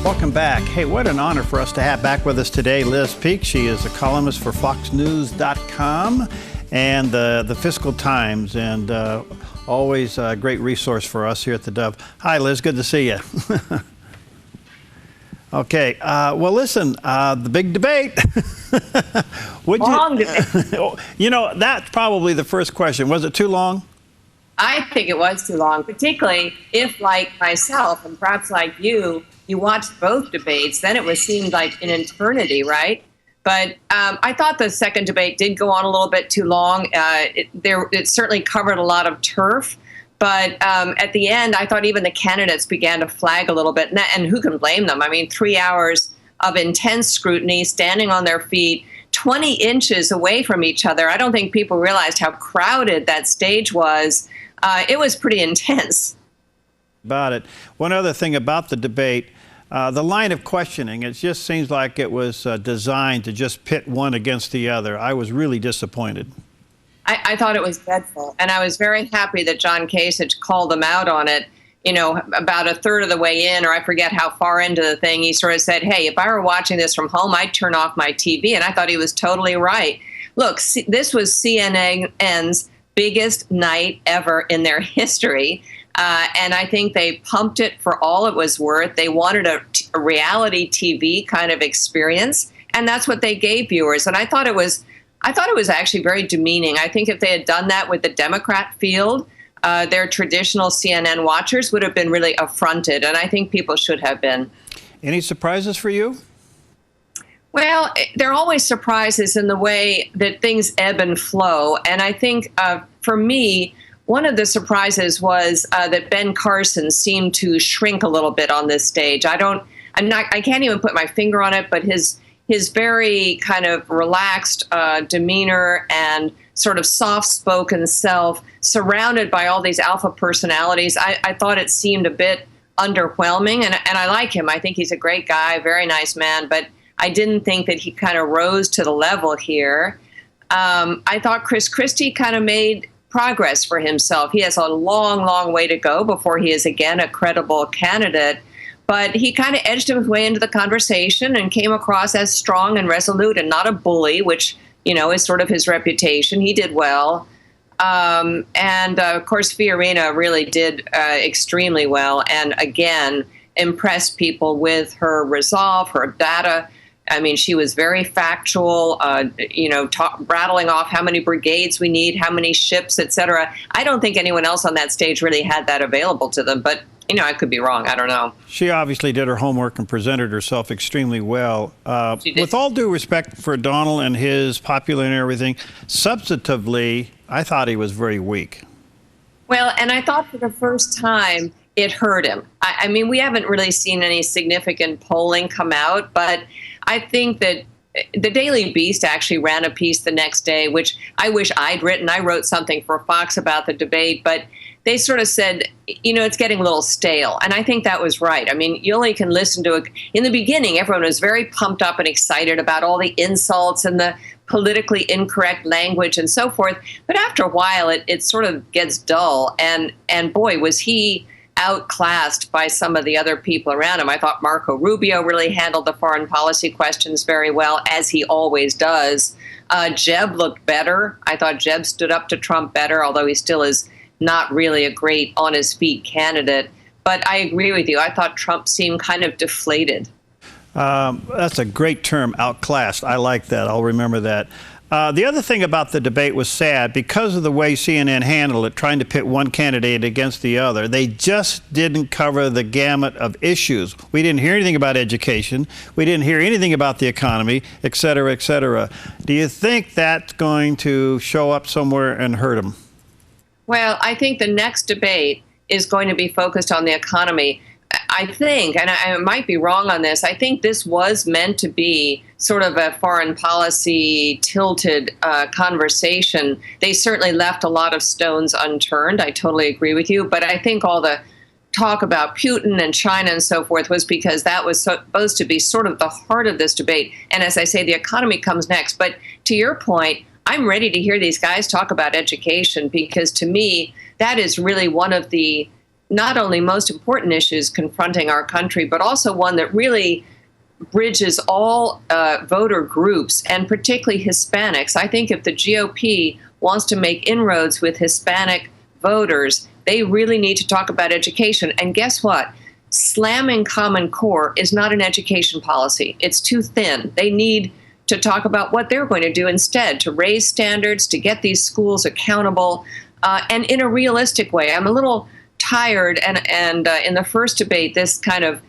Welcome back. Hey, what an honor for us to have back with us today Liz Peek. She is a columnist for FoxNews.com and the Fiscal Times, and always a great resource for us here at the Dove. Hi, Liz. Good to see you. Okay. Well, listen, the big debate. Long debate. You know, that's probably the first question. Was it too long? I think it was too long, particularly if, like myself, and perhaps like you watched both debates, then it seemed like an eternity, right? But I thought the second debate did go on a little bit too long. It certainly covered a lot of turf. But at the end, I thought even the candidates began to flag a little bit. And who can blame them? I mean, 3 hours of intense scrutiny, standing on their feet, 20 inches away from each other. I don't think people realized how crowded that stage was. It was pretty intense. About it. One other thing about the debate, the line of questioning, it just seems like it was designed to just pit one against the other. I was really disappointed. I thought it was dreadful, and I was very happy that John Kasich called them out on it. You know, about a third of the way in, or I forget how far into the thing, he sort of said, hey, if I were watching this from home, I'd turn off my TV, and I thought he was totally right. Look, this was CNN's biggest night ever in their history, and I think they pumped it for all it was worth. They wanted a reality TV kind of experience, and that's what they gave viewers, and I thought it was actually very demeaning. I think if they had done that with the Democrat field, their traditional CNN watchers would have been really affronted, and I think people should have been. Any surprises for you? Well, there are always surprises in the way that things ebb and flow, and I think for me, one of the surprises was that Ben Carson seemed to shrink a little bit on this stage. I can't even put my finger on it, but his very kind of relaxed demeanor and sort of soft-spoken self, surrounded by all these alpha personalities, I thought it seemed a bit underwhelming. And I like him. I think he's a great guy, very nice man. But I didn't think that he kind of rose to the level here. I thought Chris Christie kind of made progress for himself. He has a long, long way to go before he is again a credible candidate. But he kind of edged his way into the conversation and came across as strong and resolute and not a bully, which, you know, is sort of his reputation. He did well. And of course, Fiorina really did extremely well. And again, impressed people with her resolve, her data. I mean, she was very factual, rattling off how many brigades we need, how many ships, et cetera. I don't think anyone else on that stage really had that available to them. But you know, I could be wrong. I don't know. She obviously did her homework and presented herself extremely well. With all due respect for Donald and his popularity and everything, substantively, I thought he was very weak. Well, and I thought for the first time it hurt him. I mean, we haven't really seen any significant polling come out, but I think that the Daily Beast actually ran a piece the next day, which I wish I'd written. I wrote something for Fox about the debate, but they sort of said, you know, it's getting a little stale. And I think that was right. I mean, you only can listen to it. In the beginning, everyone was very pumped up and excited about all the insults and the politically incorrect language and so forth. But after a while, it sort of gets dull. And boy, was he outclassed by some of the other people around him. I thought Marco Rubio really handled the foreign policy questions very well, as he always does. Jeb looked better. I thought Jeb stood up to Trump better, although he still is not really a great on-his-feet candidate. But I agree with you. I thought Trump seemed kind of deflated. That's a great term, outclassed. I like that. I'll remember that. The other thing about the debate was sad because of the way CNN handled it, trying to pit one candidate against the other. They just didn't cover the gamut of issues. We didn't hear anything about education. We didn't hear anything about the economy, et cetera, et cetera. Do you think that's going to show up somewhere and hurt them? Well, I think the next debate is going to be focused on the economy. I think, and I might be wrong on this, I think this was meant to be sort of a foreign policy tilted conversation. They certainly left a lot of stones unturned. I totally agree with you. But I think all the talk about Putin and China and so forth was because that was supposed to be sort of the heart of this debate. And as I say, the economy comes next. But to your point, I'm ready to hear these guys talk about education because to me, that is really one of the not only most important issues confronting our country, but also one that really bridges all voter groups, and particularly Hispanics. I think if the GOP wants to make inroads with Hispanic voters, they really need to talk about education. And guess what? Slamming Common Core is not an education policy. It's too thin. They need to talk about what they're going to do instead, to raise standards, to get these schools accountable, and in a realistic way. I'm a little tired, and in the first debate, this kind of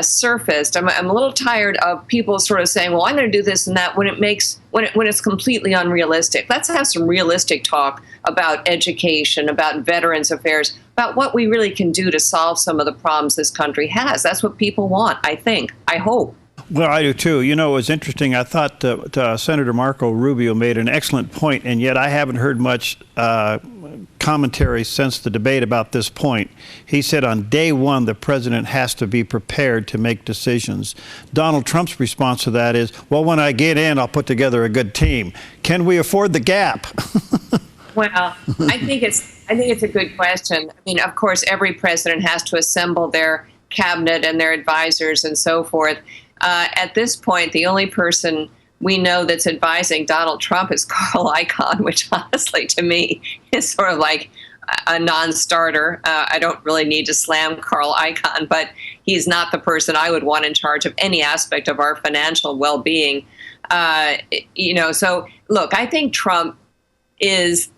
surfaced. I'm a little tired of people sort of saying, well, I'm going to do this and that, when it's completely unrealistic. Let's have some realistic talk about education, about veterans affairs, about what we really can do to solve some of the problems this country has. That's what people want, I think. I hope. Well, I do too. You know, it was interesting. I thought Senator Marco Rubio made an excellent point, and yet I haven't heard much commentary since the debate about this point. He said on day one, the president has to be prepared to make decisions. Donald Trump's response to that is, well, when I get in, I'll put together a good team. Can we afford the gap? Well, I think it's a good question. I mean, of course, every president has to assemble their cabinet and their advisors and so forth. At this point, the only person we know that's advising Donald Trump is Carl Icahn, which honestly, to me, is sort of like a non-starter. I don't really need to slam Carl Icahn, but he's not the person I would want in charge of any aspect of our financial well-being. So look, I think Trump is,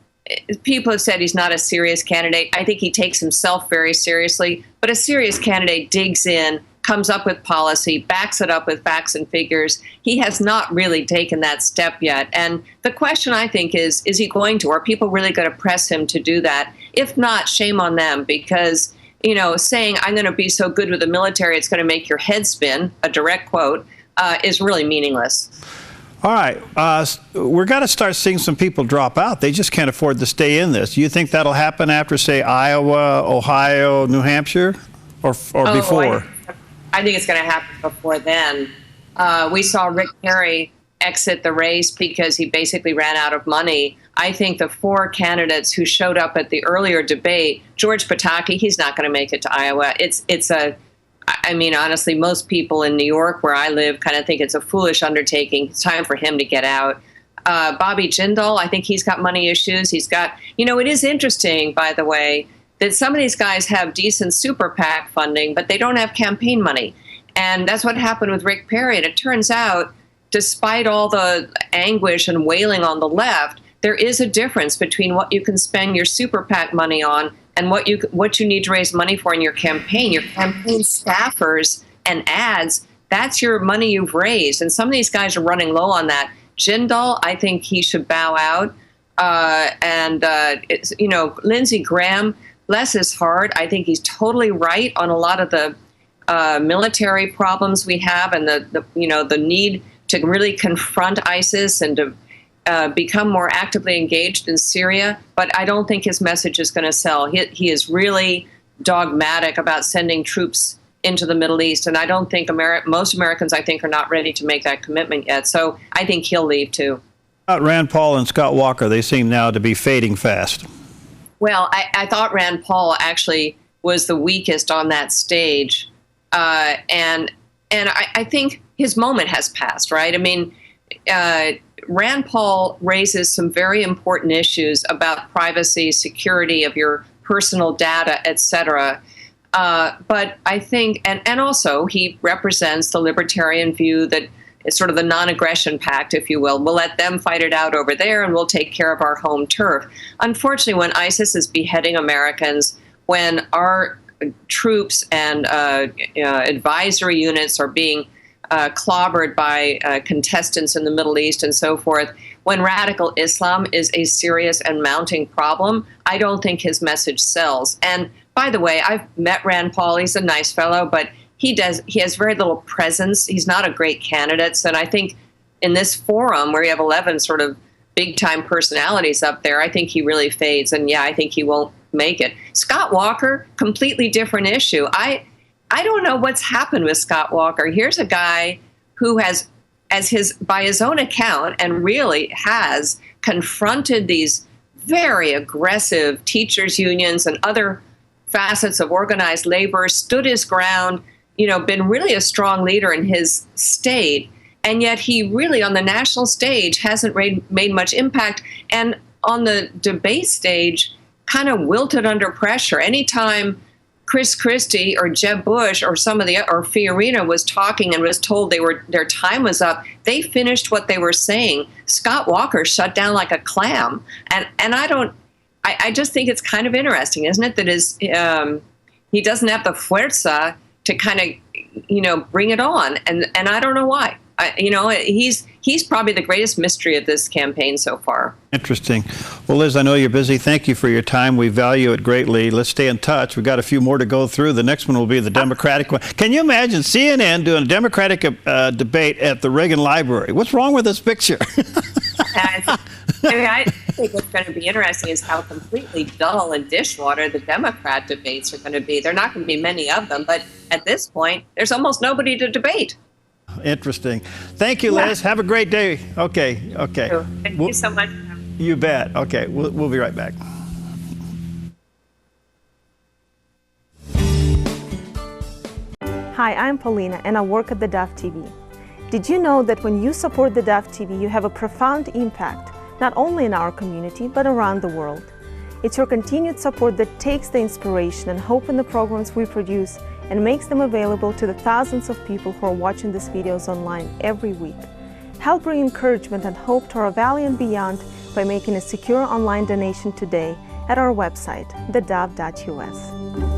people have said he's not a serious candidate. I think he takes himself very seriously, but a serious candidate digs in, comes up with policy, backs it up with facts and figures. He has not really taken that step yet. And the question, I think, is he going to? Are people really going to press him to do that? If not, shame on them, because, saying I'm going to be so good with the military, it's going to make your head spin, a direct quote, is really meaningless. All right. We're going to start seeing some people drop out. They just can't afford to stay in this. You think that'll happen after, say, Iowa, Ohio, New Hampshire, or before? I think it's going to happen before then. We saw Rick Perry exit the race because he basically ran out of money. I think the four candidates who showed up at the earlier debate, George Pataki, he's not going to make it to Iowa. Honestly, most people in New York, where I live, kind of think it's a foolish undertaking. It's time for him to get out. Bobby Jindal, I think he's got money issues. He's got, it is interesting, by the way, that some of these guys have decent super PAC funding, but they don't have campaign money. And that's what happened with Rick Perry. And it turns out, despite all the anguish and wailing on the left, there is a difference between what you can spend your super PAC money on and what you need to raise money for in your campaign. Your campaign staffers and ads, that's your money you've raised. And some of these guys are running low on that. Jindal, I think he should bow out. Lindsey Graham, bless his heart, I think he's totally right on a lot of the military problems we have, and the need to really confront ISIS and to become more actively engaged in Syria. But I don't think his message is going to sell. He is really dogmatic about sending troops into the Middle East, and I don't think most Americans, I think, are not ready to make that commitment yet. So I think he'll leave too. Rand Paul and Scott Walker, they seem now to be fading fast. Well, I thought Rand Paul actually was the weakest on that stage. And I think his moment has passed, right? I mean, Rand Paul raises some very important issues about privacy, security of your personal data, et cetera. But I think, and also he represents the libertarian view that it's sort of the non-aggression pact, if you will. We'll let them fight it out over there, and we'll take care of our home turf. Unfortunately, when ISIS is beheading Americans, when our troops and advisory units are being clobbered by contestants in the Middle East and so forth, when radical Islam is a serious and mounting problem, I don't think his message sells. And by the way, I've met Rand Paul. He's a nice fellow, but he has very little presence. He's not a great candidate. And I think in this forum where you have 11 sort of big time personalities up there, I think he really fades. And yeah, I think he won't make it. Scott Walker, completely different issue. I don't know what's happened with Scott Walker. Here's a guy who has, by his own account, and really has confronted these very aggressive teachers unions and other facets of organized labor, stood his ground, been really a strong leader in his state. And yet he really, on the national stage, hasn't made much impact. And on the debate stage, kind of wilted under pressure. Anytime Chris Christie or Jeb Bush or or Fiorina was talking and was told their time was up, they finished what they were saying. Scott Walker shut down like a clam. And I just think it's kind of interesting, isn't it, that he doesn't have the fuerza to kind of, bring it on. And I don't know why. He's probably the greatest mystery of this campaign so far. Interesting. Well, Liz, I know you're busy. Thank you for your time. We value it greatly. Let's stay in touch. We've got a few more to go through. The next one will be the Democratic one. Can you imagine CNN doing a Democratic debate at the Reagan Library? What's wrong with this picture? I think what's going to be interesting is how completely dull and dishwater the Democrat debates are going to be. There are not going to be many of them, but at this point, there's almost nobody to debate. Interesting. Thank you, Liz. Have a great day. Okay. Thank you so much. You bet. Okay, we'll be right back. Hi, I'm Paulina, and I work at theDove TV. Did you know that when you support theDove TV, you have a profound impact, not only in our community, but around the world? It's your continued support that takes the inspiration and hope in the programs we produce and makes them available to the thousands of people who are watching these videos online every week. Help bring encouragement and hope to our valley and beyond by making a secure online donation today at our website, thedove.us.